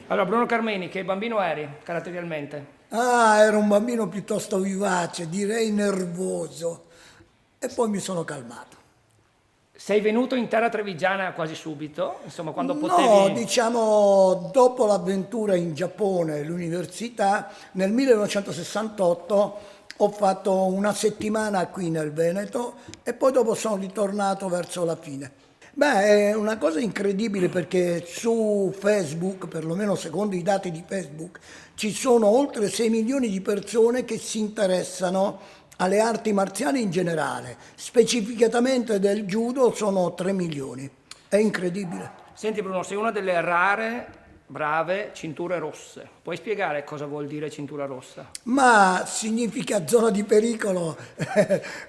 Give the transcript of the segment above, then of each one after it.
Allora, Bruno Carmeni, che bambino eri caratterialmente? Ah, ero un bambino piuttosto vivace, direi nervoso. E poi mi sono calmato. Sei venuto in terra trevigiana quasi subito, insomma, quando No, potevi... diciamo, dopo l'avventura in Giappone e l'università, nel 1968 ho fatto una settimana qui nel Veneto e poi dopo sono ritornato verso la fine. Beh, è una cosa incredibile perché su Facebook, perlomeno secondo i dati di Facebook, ci sono oltre 6 milioni di persone che si interessano alle arti marziali in generale, specificatamente del judo sono 3 milioni. È incredibile. Senti Bruno, sei una delle rare, brave cinture rosse. Puoi spiegare cosa vuol dire cintura rossa? Ma significa zona di pericolo?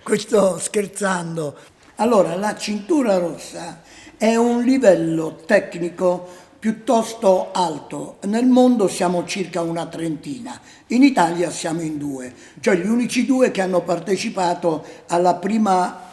Questo scherzando. Allora, la cintura rossa è un livello tecnico piuttosto alto. Nel mondo siamo circa una trentina, in Italia siamo in due, cioè gli unici due che hanno partecipato alla prima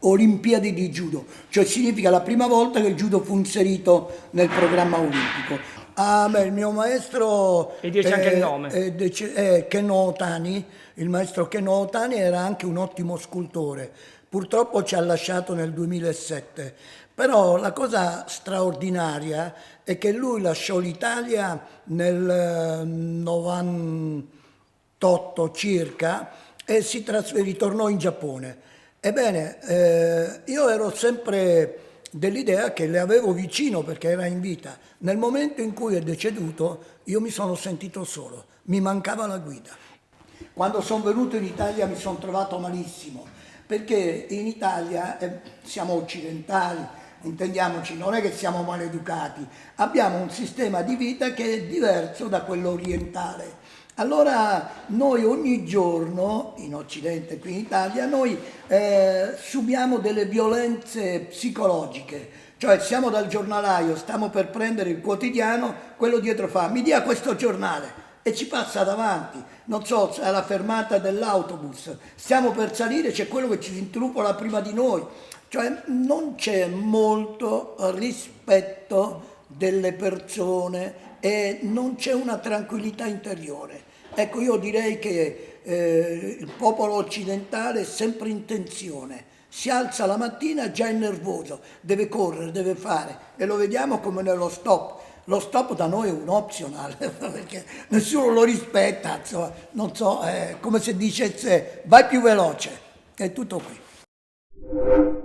Olimpiadi di judo, cioè significa la prima volta che il judo fu inserito nel programma olimpico. Ah, beh, il mio maestro E dirci anche il nome. è Keno Otani, il maestro Keno Otani era anche un ottimo scultore, purtroppo ci ha lasciato nel 2007, però la cosa straordinaria è che lui lasciò l'Italia nel 98 circa e ritornò in Giappone. Ebbene, io ero sempre dell'idea che le avevo vicino perché era in vita. Nel momento in cui è deceduto, io mi sono sentito solo, mi mancava la guida. Quando sono venuto in Italia mi sono trovato malissimo, perché in Italia siamo occidentali, intendiamoci, non è che siamo maleducati, abbiamo un sistema di vita che è diverso da quello orientale. Allora noi ogni giorno, in Occidente, qui in Italia, noi subiamo delle violenze psicologiche, cioè siamo dal giornalaio, stiamo per prendere il quotidiano, quello dietro fa, mi dia questo giornale e ci passa davanti, non so, alla fermata dell'autobus, stiamo per salire, c'è quello che ci si intrufola prima di noi, cioè non c'è molto rispetto delle persone e non c'è una tranquillità interiore. Ecco, io direi che il popolo occidentale è sempre in tensione, si alza la mattina già è nervoso, deve correre, deve fare e lo vediamo come nello stop. Lo stop da noi è un optional perché nessuno lo rispetta, insomma, non so, è come se dicesse vai più veloce, è tutto qui.